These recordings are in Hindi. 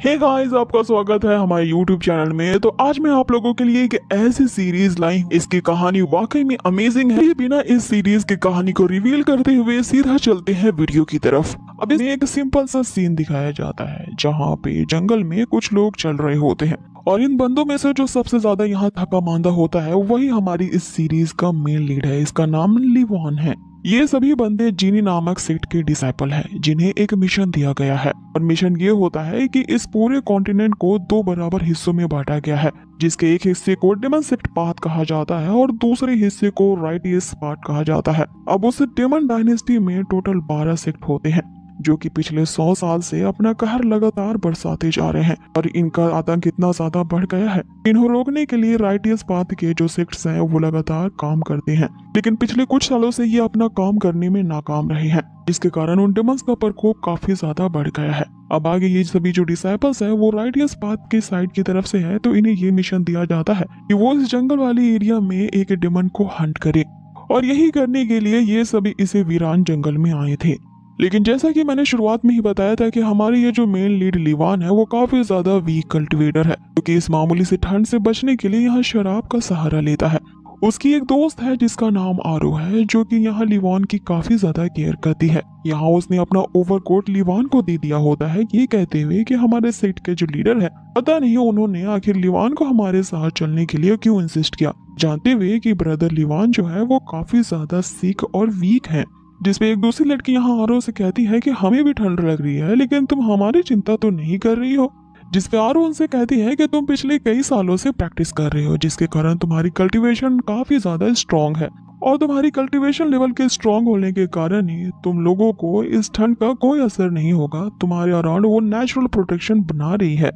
हे गाइस, आपका स्वागत है हमारे YouTube चैनल में। तो आज मैं आप लोगों के लिए एक ऐसी सीरीज लाई हूं, इसकी कहानी वाकई में अमेजिंग है। बिना इस सीरीज की कहानी को रिवील करते हुए सीधा चलते हैं वीडियो की तरफ। अब इसमें एक सिंपल सा सीन दिखाया जाता है जहाँ पे जंगल में कुछ लोग चल रहे होते हैं और इन बंदों में से जो सबसे ज्यादा यहाँ थका मांदा होता है वही हमारी इस सीरीज का मेन लीड है। इसका नाम लिवॉन है। ये सभी बंदे जीनी नामक सेक्ट के डिसाइपल हैं, जिन्हें एक मिशन दिया गया है और मिशन ये होता है कि इस पूरे कॉन्टिनेंट को दो बराबर हिस्सों में बांटा गया है, जिसके एक हिस्से को डेमन सेक्ट पाथ कहा जाता है और दूसरे हिस्से को राइटियस पाथ कहा जाता है। अब उस डेमन डायनेस्टी में टोटल 12 सेक्ट होते हैं जो कि पिछले 100 साल से अपना कहर लगातार बरसाते जा रहे हैं और इनका आतंक इतना ज्यादा बढ़ गया है। इन्हें रोकने के लिए राइटियस पाथ के जो सेक्ट्स हैं वो लगातार काम करते हैं, लेकिन पिछले कुछ सालों से ये अपना काम करने में नाकाम रहे हैं, जिसके कारण उन डेमन्स का प्रकोप काफी ज्यादा बढ़ गया है। अब आगे ये सभी जो डिसाइपल्स हैं वो राइटियस पाथ के साइड की तरफ से है, तो इन्हें ये मिशन दिया जाता है कि वो इस जंगल वाली एरिया में एक डेमन को हंट करे और यही करने के लिए ये सभी इसे वीरान जंगल में आए थे। लेकिन जैसा कि मैंने शुरुआत में ही बताया था कि हमारे ये जो मेन लीड लिवान है वो काफी ज्यादा वीक कल्टिवेटर है, क्योंकि इस मामूली से ठंड से बचने के लिए यहाँ शराब का सहारा लेता है। उसकी एक दोस्त है जिसका नाम आरो है, जो कि यहाँ लिवान की काफी ज्यादा केयर करती है। यहाँ उसने अपना ओवरकोट लिवान को दे दिया होता है, ये कहते हुए कि हमारे सेक्ट के जो लीडर है, पता नहीं उन्होंने आखिर लिवान को हमारे साथ चलने के लिए क्यों इंसिस्ट किया, जानते हुए कि ब्रदर लिवान जो है वो काफी ज्यादा सिक और वीक है। जिसपे एक दूसरी लड़की यहाँ आरो से कहती है कि हमें भी ठंड लग रही है, लेकिन तुम हमारी चिंता तो नहीं कर रही हो। जिसपे आरो उनसे कहती है कि तुम पिछले कई सालों से प्रैक्टिस कर रहे हो, जिसके कारण तुम्हारी कल्टीवेशन काफी ज्यादा स्ट्रांग है और तुम्हारी कल्टीवेशन लेवल के स्ट्रांग होने के कारण ही तुम लोगों को इस ठंड का कोई असर नहीं होगा। तुम्हारे अराउंड वो नेचुरल प्रोटेक्शन बना रही है।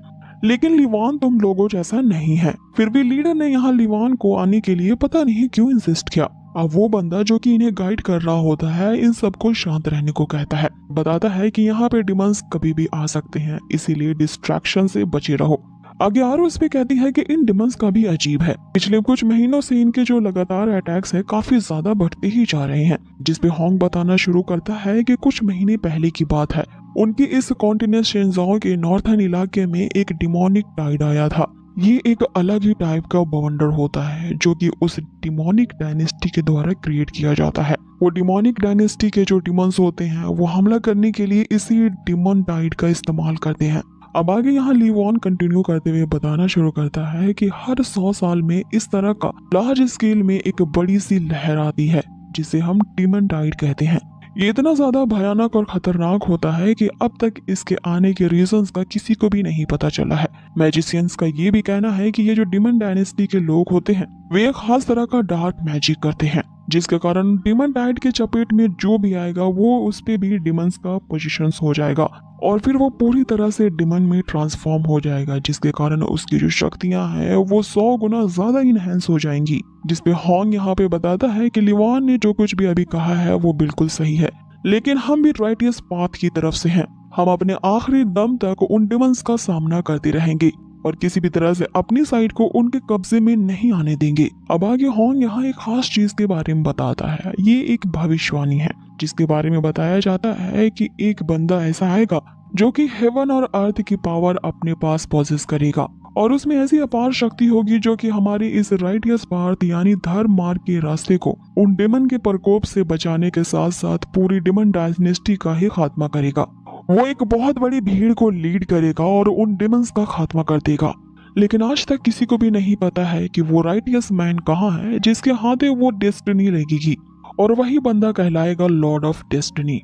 लेकिन लिवान तुम लोगों जैसा नहीं है। फिर भी लीडर ने यहाँ लिवान को आने के लिए पता नहीं क्यों इंसिस्ट किया। अब वो बंदा जो कि इन्हें गाइड कर रहा होता है इन सबको शांत रहने को कहता है, बताता है कि यहाँ पे डिमंस कभी भी आ सकते हैं, इसीलिए डिस्ट्रैक्शन से बचे रहो। आगे आरो इस पे कहती है कि इन डिमंस का भी अजीब है, पिछले कुछ महीनों से इनके जो लगातार अटैक्स है काफी ज्यादा बढ़ते ही जा रहे हैं। जिसपे होंग बताना शुरू करता है कि कुछ महीने पहले की बात है, उनकी इस कॉन्टिनेंट शेंजाओ के नॉर्थर्न इलाके में एक डिमोनिक टाइड आया था। ये एक अलग ही टाइप का बवंडर होता है जो कि उस डिमोनिक डायनेस्टी के द्वारा क्रिएट किया जाता है। वो डिमोनिक डायनेस्टी के जो डिमंस होते हैं वो हमला करने के लिए इसी डिमन टाइड का इस्तेमाल करते हैं। अब आगे यहाँ लिवॉन कंटिन्यू करते हुए बताना शुरू करता है कि हर 100 साल में इस तरह का लार्ज स्केल में एक बड़ी सी लहर आती है जिसे हम डिमन टाइड कहते हैं। ये इतना ज्यादा भयानक और खतरनाक होता है कि अब तक इसके आने के रीजंस का किसी को भी नहीं पता चला है। मैजिशियंस का ये भी कहना है कि ये जो डिमन डायनेस्टी के लोग होते हैं वे एक खास तरह का डार्क मैजिक करते हैं, जिसके कारण डिमन टाइड के चपेट में जो भी आएगा वो उस पे भी डिमंस का पोजीशन हो जाएगा और फिर वो पूरी तरह से डिमन में ट्रांसफॉर्म हो जाएगा, जिसके कारण उसकी जो शक्तियां हैं वो 100 गुना ज्यादा इनहेंस हो जाएंगी। जिसपे होंग यहाँ पे बताता है कि लिवान ने जो कुछ भी अभी कहा है वो बिल्कुल सही है, लेकिन हम भी राइटियस पाथ की तरफ से हैं। हम अपने आखिरी दम तक उन डिमंस का सामना करते रहेंगे और किसी भी तरह से अपनी साइड को उनके कब्जे में नहीं आने देंगे। अब आगे होंग यहाँ एक खास चीज के बारे में बताता है। ये एक भविष्यवाणी है जिसके बारे में बताया जाता है कि एक बंदा ऐसा आएगा जो कि हेवन और अर्थ की पावर अपने पास पॉजेस करेगा और उसमें ऐसी अपार शक्ति होगी जो कि हमारी इस राइटियस पाथ यानी धर्म मार्ग के रास्ते को उन डेमन के प्रकोप से बचाने के साथ साथ पूरी डेमन डायनेस्टी का ही खात्मा करेगा। वो एक बहुत बड़ी भीड़ को लीड करेगा और उन डेमन्स का खात्मा कर देगा। लेकिन आज तक किसी को भी नहीं पता है कि वो राइटियस मैन कहाँ है जिसके हाथे वो डेस्टिनी लगेगी और वही बंदा कहलाएगा लॉर्ड ऑफ डेस्टिनी।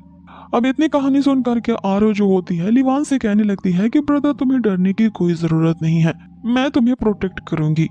अब इतनी कहानी सुन करके आरो जो होती है लिवान से कहने लगती है कि ब्रदर तुम्हें डरने की कोई जरूरत नहीं है, मैं तुम्हें प्रोटेक्ट करूंगी।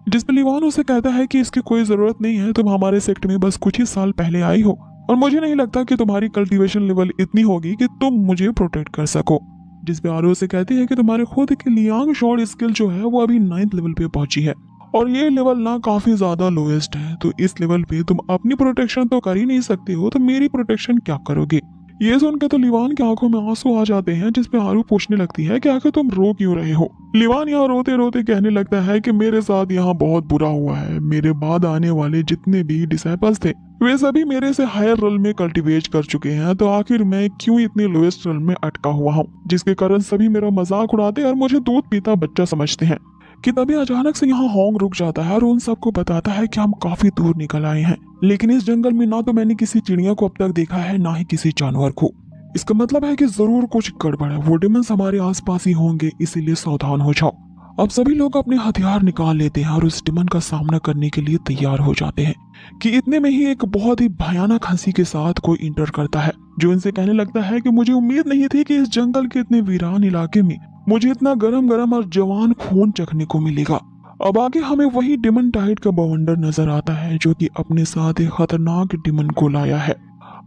जिसपे लिवान उसे कहता है कि इसकी कोई जरूरत नहीं है, तुम हमारे सेक्ट में बस कुछ ही साल पहले आई हो और मुझे नहीं लगता कि तुम्हारी कल्टीवेशन लेवल इतनी होगी कि तुम मुझे प्रोटेक्ट कर सको। जिसपे आरो से कहती है कि तुम्हारे खुद की लियांग शॉट स्किल जो है वो अभी 9th लेवल पे पहुंची है और ये लेवल ना काफी ज्यादा लोएस्ट है, तो इस लेवल पे तुम अपनी प्रोटेक्शन तो कर ही नहीं सकते हो, तो मेरी प्रोटेक्शन क्या करोगे। ये सुन के तो लिवान की आंखों में आंसू आ जाते हैं, जिसपे आरू पूछने लगती है कि आखिर तुम रो क्यों रहे हो। लिवान यहाँ रोते रोते कहने लगता है कि मेरे साथ यहाँ बहुत बुरा हुआ है। मेरे बाद आने वाले जितने भी डिसाइपल्स थे वे सभी मेरे से हायर रोल में कल्टीवेट कर चुके हैं, तो आखिर मैं क्यों इतने लोएस्ट रोल में अटका हुआ हूँ, जिसके कारण सभी मेरा मजाक उड़ाते और मुझे दूध पीता बच्चा समझते हैं। कि तभी अचानक से यहाँ होंग रुक जाता है और उन सबको बताता है कि हम काफी दूर निकल आए हैं, लेकिन इस जंगल में ना तो मैंने किसी चिड़िया को अब तक देखा है, ना ही किसी जानवर को। इसका मतलब है कि जरूर कुछ गड़बड़ है, वो डिमंस हमारे आसपास ही होंगे, इसीलिए सावधान हो जाओ। अब सभी लोग अपने हथियार निकाल लेते हैं और उस डिमन का सामना करने के लिए तैयार हो जाते हैं कि इतने में ही एक बहुत ही भयानक हंसी के साथ कोई इंटर करता है, जो इनसे कहने लगता है कि मुझे उम्मीद नहीं थी कि इस जंगल के इतने वीरान इलाके में मुझे इतना गरम गरम और जवान खून चखने को मिलेगा। अब आगे हमें वही डिमन टाइड का बवंडर नजर आता है, जो कि अपने साथ एक खतरनाक डिमन को लाया है।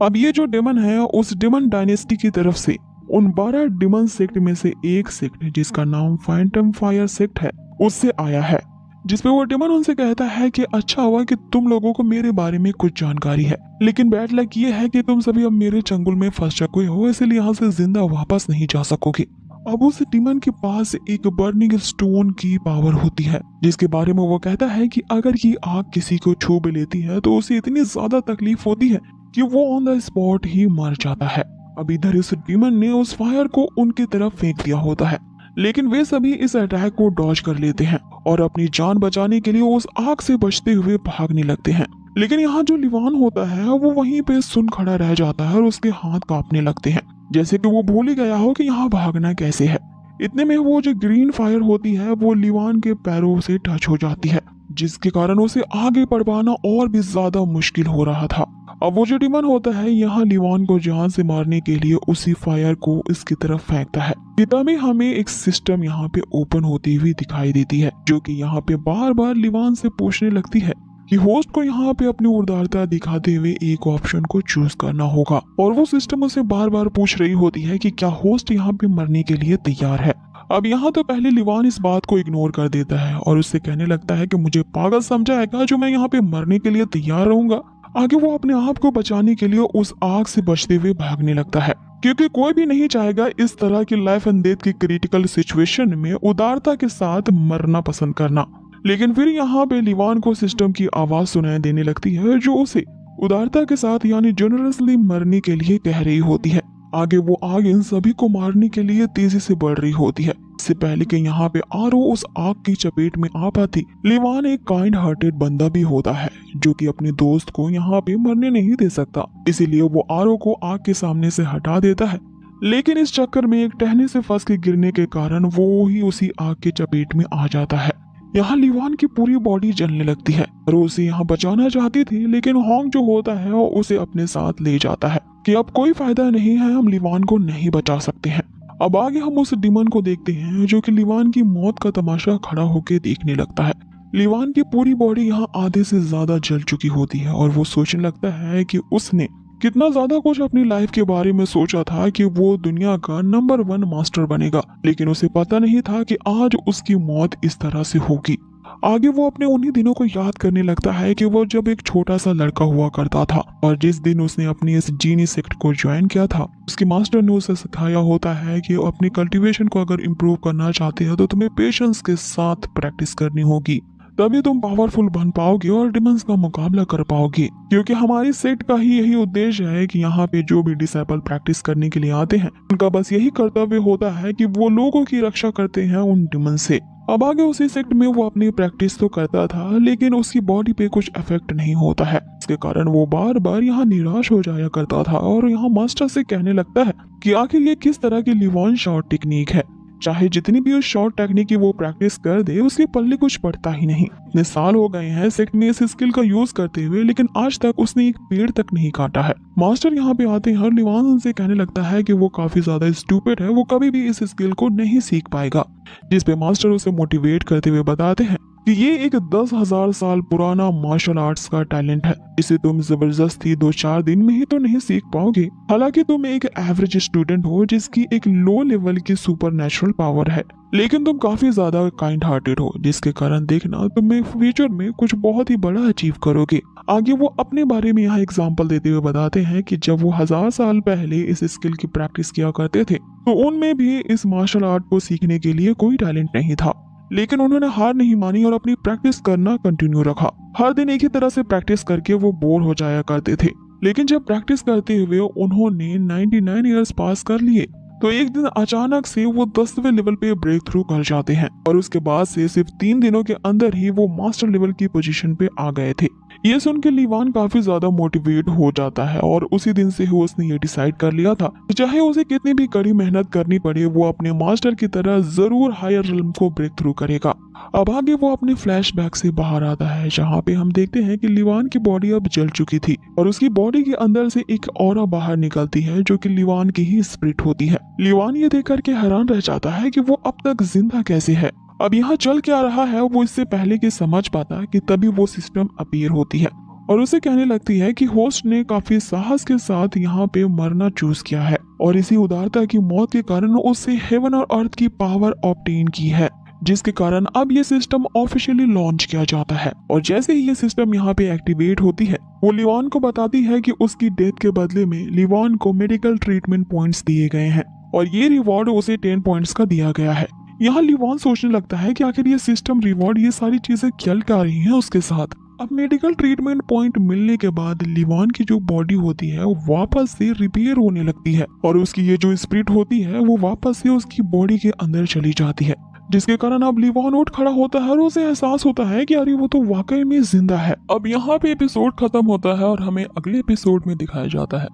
अब ये जो डिमन है उस डिमन डायनेस्टी की तरफ से उन 12 डिमन सेक्ट में से एक सेक्ट जिसका नाम फैंटम फायर सेक्ट है उससे आया है, जिसपे वो डिमन उनसे कहता है कि अच्छा हुआ कि तुम लोगों को मेरे बारे में कुछ जानकारी है, लेकिन बैड लक ये है कि तुम सभी अब मेरे चंगुल में फंस चुके हो, इसलिए यहाँ से जिंदा वापस नहीं जा सकोगे। अब उस डिमन के पास एक बर्निंग स्टोन की पावर होती है, जिसके बारे में वो कहता है कि अगर ये आग किसी को छू भी लेती है तो उसे इतनी ज्यादा तकलीफ होती है कि वो ऑन द स्पॉट ही मर जाता है। अब इधर इस डिमन ने उस फायर को उनकी तरफ फेंक दिया होता है, लेकिन वे सभी इस अटैक को डॉज कर लेते हैं और अपनी जान बचाने के लिए उस आग से बचते हुए भागने लगते हैं। लेकिन यहाँ जो लिवान होता है वो वहीं पे सुन खड़ा रह जाता है और उसके हाथ कांपने लगते हैं, जैसे कि वो भूल ही गया हो कि यहाँ भागना कैसे है। इतने में वो जो ग्रीन फायर होती है वो लिवान के पैरों से टच हो जाती है, जिसके कारण उसे आगे बढ़ पाना और भी ज्यादा मुश्किल हो रहा था। अब वो जो डिमन होता है यहाँ लिवान को जान से मारने के लिए उसी फायर को इसकी तरफ फेंकता है। तभी हमें एक सिस्टम यहाँ पे ओपन होती हुई दिखाई देती है, जो कि यहाँ पे बार बार लिवान से पूछने लगती है कि होस्ट को यहाँ पे अपनी उदारता दिखाते हुए एक ऑप्शन को चूज करना होगा, और वो सिस्टम उसे बार बार पूछ रही होती है कि क्या होस्ट यहाँ पे मरने के लिए तैयार है। अब यहाँ तो पहले लिवान इस बात को इग्नोर कर देता है और उससे कहने लगता है कि मुझे पागल समझा है क्या जो मैं यहाँ पे मरने के लिए तैयार रहूंगा। आगे वो अपने आप को बचाने के लिए उस आग से बचते हुए भागने लगता है, क्योंकि कोई भी नहीं चाहेगा इस तरह की लाइफ एंड डेथ की क्रिटिकल सिचुएशन में उदारता के साथ मरना पसंद करना। लेकिन फिर यहाँ पे लिवान को सिस्टम की आवाज सुनाई देने लगती है, जो उसे उदारता के साथ यानी जेनरसली मरने के लिए कह रही होती है। आगे वो आग इन सभी को मारने के लिए तेजी से बढ़ रही होती है। इससे पहले कि यहाँ पे आरो उस आग की चपेट में आ पाती, लिवान एक काइंड हार्टेड बंदा भी होता है, जो कि अपने दोस्त को यहाँ पे मरने नहीं दे सकता, इसीलिए वो आरो को आग के सामने से हटा देता है। लेकिन इस चक्कर में एक टहनी से फंस के गिरने के कारण वो ही उसी आग के चपेट में आ जाता है। यहाँ लिवान की पूरी बॉडी जलने लगती है और उसे यहाँ बचाना चाहती थी, लेकिन होंग जो होता है वो उसे अपने साथ ले जाता है कि अब कोई फायदा नहीं है, हम लिवान को नहीं बचा सकते हैं। अब आगे हम उस डिमन को देखते हैं जो कि लिवान की मौत का तमाशा खड़ा होकर देखने लगता है। लिवान की पूरी बॉडी यहाँ आधे से ज्यादा जल चुकी होती है और वो सोचने लगता है कि उसने कितना ज्यादा कुछ अपनी लाइफ के बारे में सोचा था कि वो दुनिया का नंबर 1 मास्टर बनेगा, लेकिन उसे पता नहीं था कि आज उसकी मौत इस तरह से होगी। आगे वो अपने उन्हीं दिनों को याद करने लगता है कि वो जब एक छोटा सा लड़का हुआ करता था और जिस दिन उसने अपनी इस जीनी सेक्ट को ज्वाइन किया था, उसके मास्टर ने उसे सिखाया होता है कि अपनी कल्टीवेशन को अगर इम्प्रूव करना चाहते हो तो तुम्हें पेशेंस के साथ प्रैक्टिस करनी होगी, तभी तुम पावरफुल बन पाओगे और डिमंस का मुकाबला कर पाओगे। क्योंकि हमारी सेक्ट का ही यही उद्देश्य है कि यहाँ पे जो भी डिसाइपल प्रैक्टिस करने के लिए आते हैं उनका बस यही कर्तव्य होता है कि वो लोगों की रक्षा करते हैं उन डिमन से। अब आगे उसी सेक्ट में वो अपनी प्रैक्टिस तो करता था, लेकिन उसकी बॉडी पे कुछ इफेक्ट नहीं होता है, इसके कारण वो बार बार यहाँ निराश हो जाया करता था और यहाँ मास्टर से कहने लगता है कि आखिर ये किस तरह की लिवान शॉट टेक्निक है। चाहे जितनी भी उस शॉर्ट टेक्निक की वो प्रैक्टिस कर दे, उसके पल्ले कुछ पड़ता ही नहीं। इतने साल हो गए हैं सेक्ट में इस स्किल का यूज करते हुए, लेकिन आज तक उसने एक पेड़ तक नहीं काटा है। मास्टर यहाँ पे आते हैं और लिवान उनसे कहने लगता है कि वो काफी ज्यादा स्टूपिड है, वो कभी भी इस स्किल को नहीं सीख पाएगा, जिसपे मास्टर उसे मोटिवेट करते हुए बताते हैं कि ये एक 10,000 साल पुराना मार्शल आर्ट्स का टैलेंट है, इसे तुम जबरदस्ती 2-4 दिन में ही तो नहीं सीख पाओगे। हालांकि तुम एक एवरेज स्टूडेंट हो जिसकी एक लो लेवल की सुपर नेचुरल पावर है, लेकिन तुम काफी ज्यादा काइंड हार्टेड हो, जिसके कारण देखना तुम फ्यूचर में कुछ बहुत ही बड़ा अचीव करोगे। आगे वो अपने बारे में यहाँ एग्जाम्पल देते हुए बताते हैं कि जब वो 1000 साल पहले इस स्किल की प्रैक्टिस किया करते थे तो उनमें भी इस मार्शल आर्ट को सीखने के लिए कोई टैलेंट नहीं था, लेकिन उन्होंने हार नहीं मानी और अपनी प्रैक्टिस करना कंटिन्यू रखा। हर दिन एक ही तरह से प्रैक्टिस करके वो बोर हो जाया करते थे, लेकिन जब प्रैक्टिस करते हुए उन्होंने 99 ईयर्स पास कर लिए तो एक दिन अचानक से वो 10वें लेवल पे ब्रेक थ्रू कर जाते हैं और उसके बाद से सिर्फ 3 दिनों के अंदर ही वो मास्टर लेवल की पोजीशन पे आ गए थे। ये सुन के लीवान काफी ज्यादा मोटिवेट हो जाता है और उसी दिन से ही उसने ये डिसाइड कर लिया था कि चाहे उसे कितनी भी कड़ी मेहनत करनी पड़े वो अपने मास्टर की तरह जरूर हायर रिल्म को ब्रेक थ्रू करेगा। अब आगे वो अपने फ्लैशबैक से बाहर आता है जहाँ पे हम देखते हैं कि लीवान की बॉडी अब जल चुकी थी और उसकी बॉडी के अंदर से एक ऑरा बाहर निकलती है जो कि लीवान की ही स्पिरिट होती है। लीवान ये देख करके हैरान रह जाता है कि वो अब तक जिंदा कैसे है। अब यहाँ चल क्या रहा है वो इससे पहले कि समझ पाता कि तभी वो सिस्टम अपीयर होती है और उसे कहने लगती है कि होस्ट ने काफी साहस के साथ यहाँ पे मरना चूज किया है और इसी उदारता की मौत के कारण उससे हेवन और अर्थ की पावर ऑब्टेन की है, जिसके कारण अब ये सिस्टम ऑफिशियली लॉन्च किया जाता है। और जैसे ही ये सिस्टम यहाँ पे एक्टिवेट होती है वो लीवान को बताती है कि उसकी डेथ के बदले में लीवान को मेडिकल ट्रीटमेंट पॉइंट्स दिए गए हैं और ये रिवॉर्ड उसे 10 पॉइंट्स का दिया गया है। यहाँ लीवान सोचने लगता है कि आखिर ये सिस्टम रिवॉर्ड ये सारी चीजें क्या कर रही हैं उसके साथ। अब मेडिकल ट्रीटमेंट पॉइंट मिलने के बाद लीवान की जो बॉडी होती है वो वापस से रिपेयर होने लगती है और उसकी ये जो स्पिरिट होती है वो वापस से उसकी बॉडी के अंदर चली जाती है, जिसके कारण अब लीवान उठ खड़ा होता है और उसे एहसास होता है कि अरे वो तो वाकई में जिंदा है। अब यहाँ पे एपिसोड खत्म होता है और हमें अगले एपिसोड में दिखाया जाता है।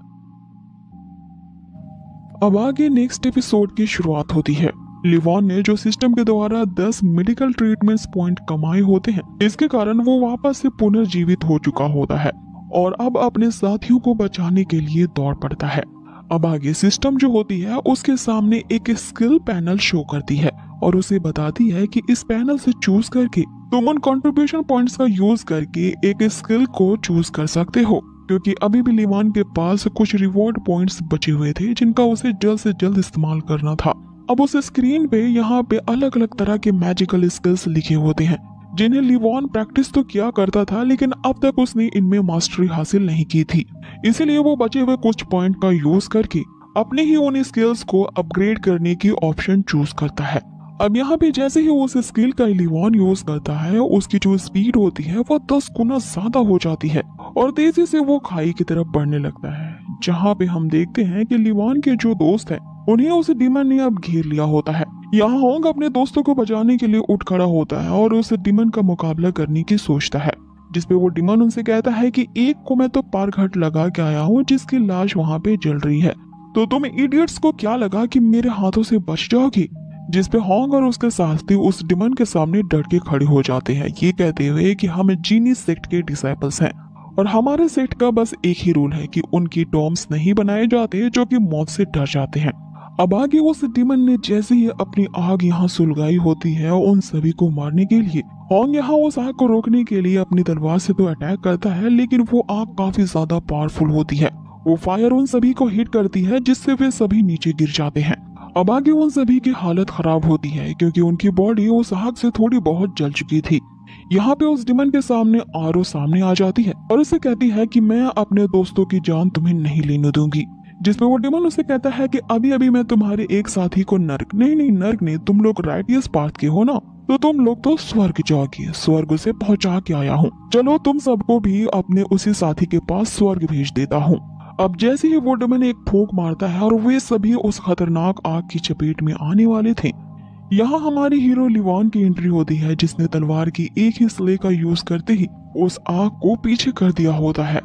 अब आगे नेक्स्ट एपिसोड की शुरुआत होती है। लीवान ने जो सिस्टम के द्वारा 10 मेडिकल ट्रीटमेंट्स पॉइंट कमाए होते हैं, इसके कारण वो वापस से पुनर्जीवित हो चुका होता है और अब अपने साथियों को बचाने के लिए दौड़ पड़ता है। अब आगे सिस्टम जो होती है उसके सामने एक स्किल पैनल शो करती है और उसे बताती है कि इस पैनल से चूज करके तुम उन कंट्रीब्यूशन पॉइंट्स का यूज करके एक स्किल को चूज कर सकते हो, क्योंकि अभी भी लीवान के पास कुछ रिवॉर्ड पॉइंट्स बचे हुए थे जिनका उसे जल्द से जल्द इस्तेमाल करना था। अब उस स्क्रीन पे यहाँ पे अलग अलग तरह के मैजिकल स्किल्स लिखे होते हैं जिन्हें लीवान प्रैक्टिस तो किया करता था, लेकिन अब तक उसने इनमें मास्टरी हासिल नहीं की थी। इसीलिए वो बचे हुए कुछ पॉइंट का यूज करके अपने ही उन स्किल्स को अपग्रेड करने की ऑप्शन चूज करता है। अब यहाँ पे जैसे ही उस स्किल का लीवान यूज करता है उसकी जो स्पीड होती है वो 10 गुना ज्यादा हो जाती है और तेजी से वो खाई की तरफ बढ़ने लगता है, जहाँ पे हम देखते हैं कि लीवान के जो दोस्त हैं उन्हें उस डीमन ने अब घेर लिया होता है। यहाँ होंग अपने दोस्तों को बचाने के लिए उठ खड़ा होता है और उस डीमन का मुकाबला करने की सोचता है, जिसपे वो डीमन उनसे कहता है कि एक को मैं तो पार घाट लगा के आया हूँ जिसकी लाश वहाँ पे जल रही है, तो तुम इडियट्स को क्या लगा कि मेरे हाथों से बच जाओगी। जिसपे होंग और उसके साथी उस डीमन के सामने डट के खड़े हो जाते हैं, ये कहते हुए कि हम जीनी सेक्ट के डिसाइपल्स हैं और हमारे सेक्ट का बस एक ही रूल है कि उनकी टॉम्स नहीं बनाए जाते जो कि मौत से डर जाते हैं। अब आगे उस डीमन ने जैसे ही अपनी आग यहाँ सुलगाई होती है उन सभी को मारने के लिए, होंग यहाँ उस आग को रोकने के लिए अपनी तलवार से तो अटैक करता है, लेकिन वो आग काफी ज्यादा पावरफुल होती है। वो फायर उन सभी को हिट करती है जिससे वे सभी नीचे गिर जाते हैं। अब आगे उन सभी की हालत खराब होती है क्योंकि उनकी बॉडी उस आग से थोड़ी बहुत जल चुकी थी। यहाँ पे उस डीमन के सामने आरो सामने आ जाती है और उसे कहती है कि मैं अपने दोस्तों की जान तुम्हें नहीं लेने दूंगी। जिसपे वो डीमन उसे कहता है कि अभी अभी मैं तुम्हारे एक साथी को नर्क नहीं नर्क नहीं, तुम लोग राइटियस पाथ के हो ना, तो तुम लोग तो स्वर्ग जाओगे, स्वर्ग से पहुंचा के आया हूँ, चलो तुम सबको भी अपने उसी साथी के पास स्वर्ग भेज देता हूँ। अब जैसे ही वो डीमन एक फूंक मारता है और वे सभी उस खतरनाक आग की चपेट में आने वाले थे, यहाँ हमारी हीरो लीवान की एंट्री होती है जिसने तलवार की एक ही स्ले का यूज करते ही उस आग को पीछे कर दिया होता है।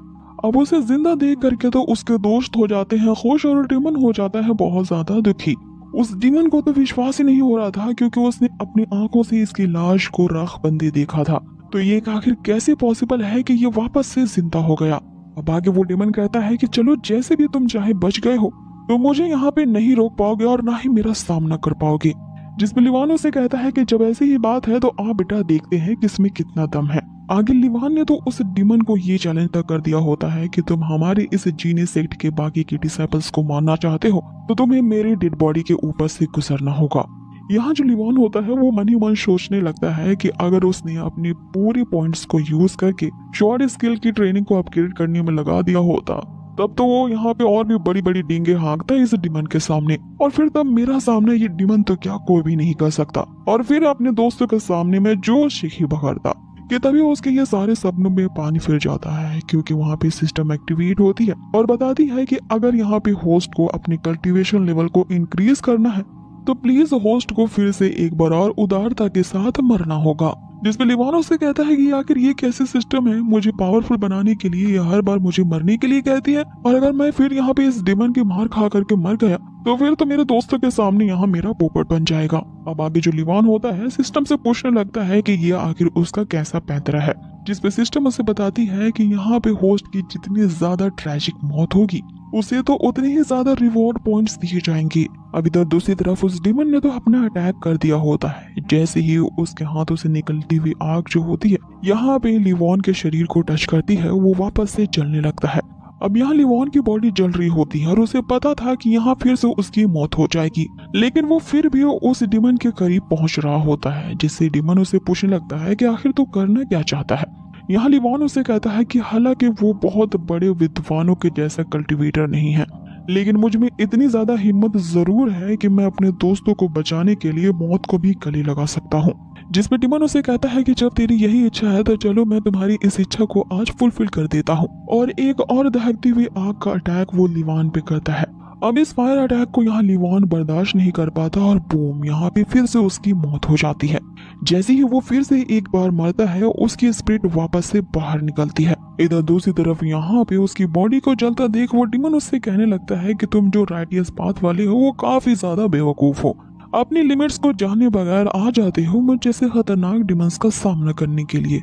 अब उसे जिंदा देख करके तो उसके दोस्त हो जाते हैं खुश और डीमन हो जाता है बहुत ज्यादा दुखी। उस डीमन को तो विश्वास ही नहीं हो रहा था क्योंकि उसने अपनी आंखों से इसकी लाश को राख बंदे देखा था, तो ये आखिर कैसे पॉसिबल है कि ये वापस से जिंदा हो गया। अब आगे वो डीमन कहता है कि चलो जैसे भी तुम चाहे बच गए हो तो मुझे यहाँ पे नहीं रोक पाओगे और ना ही मेरा सामना कर पाओगे। जिसमें लिवान उसे कहता है कि जब ऐसी ही बात है तो आप बेटा देखते हैं किसमें कितना दम है। आगे लिवान ने तो उस डीमन को ये चैलेंज तक कर दिया होता है कि तुम हमारे इस जीनियस सेक्ट के बाकी के डिसाइपल्स को मारना चाहते हो तो तुम्हें मेरी डेड बॉडी के ऊपर से गुजरना होगा। यहाँ जो लिवान होता है वो मन ही मन सोचने लगता है कि अगर उसने अपनी पूरी पॉइंट्स को यूज करके शॉर्ट स्किल की ट्रेनिंग को अपग्रेड करने में लगा दिया होता तब तो वो यहाँ पे और भी बड़ी बड़ी डींगे हाँकता इस डिमन के सामने, और फिर तब मेरा सामने ये डिमन तो क्या कोई भी नहीं कर सकता। और फिर अपने दोस्तों के सामने में जोश ही बखरता कि तभी उसके ये सारे सपनों में पानी फिर जाता है, क्योंकि वहाँ पे सिस्टम एक्टिवेट होती है और बताती है कि अगर यहाँ पे होस्ट को अपनी कल्टीवेशन लेवल को इंक्रीज करना है तो प्लीज होस्ट को फिर से एक बार और उदारता के साथ मरना होगा। जिसमें लिवान उससे कहता है कि आखिर ये कैसे सिस्टम है, मुझे पावरफुल बनाने के लिए ये हर बार मुझे मरने के लिए कहती है, और अगर मैं फिर यहाँ पे इस डिमन की मार खा करके मर गया तो फिर तो मेरे दोस्तों के सामने यहाँ मेरा पोपट बन जाएगा। अब आगे जो लिवान होता है सिस्टम से पूछने लगता है कि ये आखिर उसका कैसा पैंतरा है, जिसपे सिस्टम उसे बताती है कि यहाँ पे होस्ट की जितनी ज्यादा ट्रेजिक मौत होगी उसे तो उतने ही ज्यादा रिवॉर्ड पॉइंट्स दिए जाएंगे। अब इधर दूसरी तरफ उस डिमन ने तो अपना अटैक कर दिया होता है। जैसे ही उसके हाथों से निकलती हुई आग जो होती है यहाँ पे लिवान के शरीर को टच करती है, वो वापस से जलने लगता है। अब यहाँ लिवान की बॉडी जल रही होती है और उसे पता था कि यहाँ फिर से उसकी मौत हो जाएगी, लेकिन वो फिर भी उस डिमन के करीब पहुंच रहा होता है, जिससे डिमन उसे पूछने लगता है कि आखिर तू करना क्या चाहता है। यहाँ लिवान उसे कहता है कि हालांकि वो बहुत बड़े विद्वानों के जैसा कल्टीवेटर नहीं है, लेकिन मुझ में इतनी ज्यादा हिम्मत जरूर है कि मैं अपने दोस्तों को बचाने के लिए मौत को भी गले लगा सकता हूँ। जिसमें डिमन उसे कहता है कि जब तेरी यही इच्छा है तो चलो मैं तुम्हारी इस इच्छा को आज फुलफिल कर देता हूँ, और एक और दहकती हुई आग का अटैक वो लिवान पे करता है। अब इस फायर अटैक को यहाँ लिवान बर्दाश्त नहीं कर पाता और बूम, यहाँ पे फिर से उसकी मौत हो जाती है। जैसे ही वो फिर से एक बार मरता है उसकी स्पिरिट वापस से बाहर निकलती है। इधर दूसरी तरफ यहाँ पे उसकी बॉडी को जलता देख वो डिमन उससे कहने लगता है कि तुम जो राइटियस पाथ वाले हो वो काफी ज्यादा बेवकूफ हो, अपनी लिमिट्स को जाने बगैर आ जाते हो मुझ जैसे खतरनाक डिमंस का सामना करने के लिए,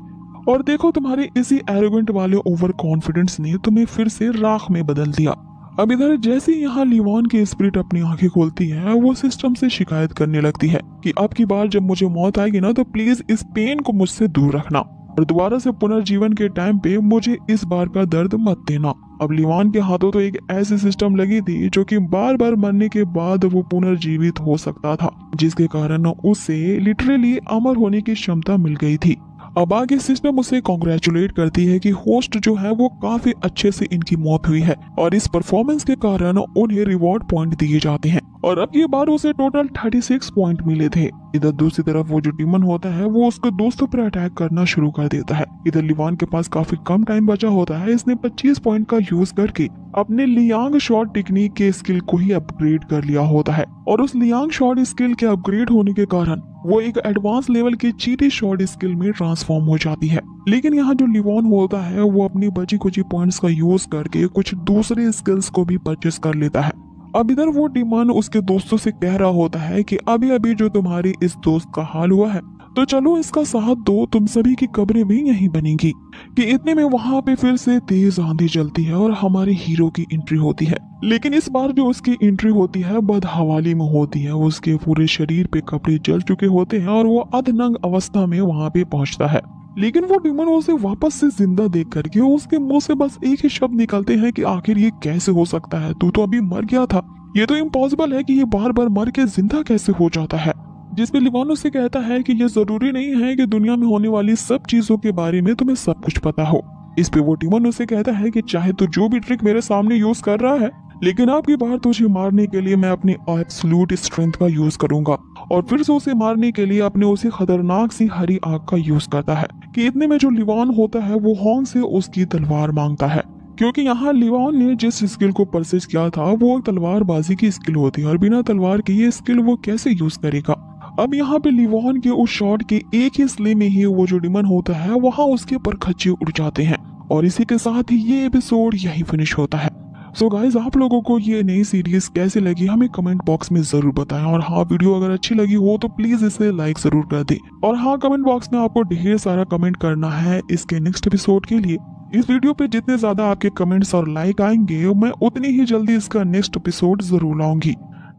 और देखो तुम्हारे इसी एरोगेंट वाले ओवर कॉन्फिडेंस ने तुम्हें फिर से राख में बदल दिया। अब इधर जैसे ही यहाँ लिवान की स्पिरिट अपनी आंखें खोलती है वो सिस्टम से शिकायत करने लगती है कि अब की बार जब मुझे मौत आएगी ना तो प्लीज इस पेन को मुझसे दूर रखना, और दोबारा से पुनर्जीवन के टाइम पे मुझे इस बार का दर्द मत देना। अब लिवान के हाथों तो एक ऐसी सिस्टम लगी थी जो कि बार बार मरने के बाद वो पुनर्जीवित हो सकता था, जिसके कारण उसे लिटरली अमर होने की क्षमता मिल गई थी। अब आगे सिस्टम उसे कॉन्ग्रेचुलेट करती है कि होस्ट जो है वो काफी अच्छे से इनकी मौत हुई है और इस परफॉर्मेंस के कारण उन्हें रिवॉर्ड पॉइंट दिए जाते हैं, और अब ये बार उसे टोटल 36 पॉइंट मिले थे। इधर दूसरी तरफ वो जो डिमन होता है वो उसके दोस्तों पर अटैक करना शुरू कर देता है। इधर लिवान के पास काफी कम टाइम बचा होता है, इसने 25 पॉइंट का यूज करके अपने लियांग शॉट टेक्निक के स्किल को ही अपग्रेड कर लिया होता है, और उस लियांग शॉट स्किल के अपग्रेड होने के कारण वो एक एडवांस लेवल की चीटी शॉट स्किल में ट्रांसफॉर्म हो जाती है। लेकिन यहाँ जो लिवान होता है वो अपनी बची कुची पॉइंट्स का यूज करके कुछ दूसरे स्किल्स को भी परचेस कर लेता है। अब इधर वो डिमन उसके दोस्तों से कह रहा होता है कि अभी अभी जो तुम्हारी इस दोस्त का हाल हुआ है तो चलो इसका साथ दो, तुम सभी की कब्रें भी यहीं बनेंगी। कि इतने में वहां पे फिर से तेज आंधी चलती है और हमारे हीरो की एंट्री होती है, लेकिन इस बार जो उसकी एंट्री होती है बदहवाली में होती है। उसके पूरे शरीर पे कपड़े जल चुके होते हैं और वो अधनंग अवस्था में वहां पे पहुंचता है, लेकिन वो डिमन उसे वापस से जिंदा देख करके उसके मुंह से बस एक ही शब्द निकलते हैं कि आखिर ये कैसे हो सकता है, तू तो अभी मर गया था, ये तो इम्पॉसिबल है कि ये बार बार मर के जिंदा कैसे हो जाता है। जिसपे लिवान उससे कहता है कि ये जरूरी नहीं है कि दुनिया में होने वाली सब चीजों के बारे में तुम्हें सब कुछ पता हो। इस पे वो डिमन उससे कहता है कि चाहे तो जो भी ट्रिक मेरे सामने यूज कर रहा है, लेकिन आपकी बार तुझे मारने के लिए मैं अपनी एब्सोल्यूट स्ट्रेंथ का यूज करूंगा, और फिर से उसे मारने के लिए अपने उसी खतरनाक सी हरी आग का यूज करता है। कि इतने में जो लिवान होता है वो हॉर्न से उसकी तलवार मांगता है, क्योंकि यहाँ लिवान ने जिस स्किल को परचेज किया था वो तलवारबाजी की स्किल होती है और बिना तलवार के ये स्किल वो कैसे यूज करेगा। अब यहाँ पे लिवान के उस शॉट के एक ही स्ले में ही वो जो डिमन होता है वहाँ उसके परखच्चे उड़ जाते हैं, और इसी के साथ ही ये एपिसोड यही फिनिश होता है। सो गाइज, आप लोगों को ये नई सीरीज कैसे लगी हमें कमेंट बॉक्स में जरूर बताएं, और हाँ, वीडियो अगर अच्छी लगी हो तो प्लीज इसे लाइक जरूर कर दें, और हाँ, कमेंट बॉक्स में आपको ढेर सारा कमेंट करना है इसके नेक्स्ट एपिसोड के लिए। इस वीडियो पे जितने ज्यादा आपके कमेंट्स और लाइक आएंगे मैं उतनी ही जल्दी इसका नेक्स्ट एपिसोड जरूर लाऊंगी।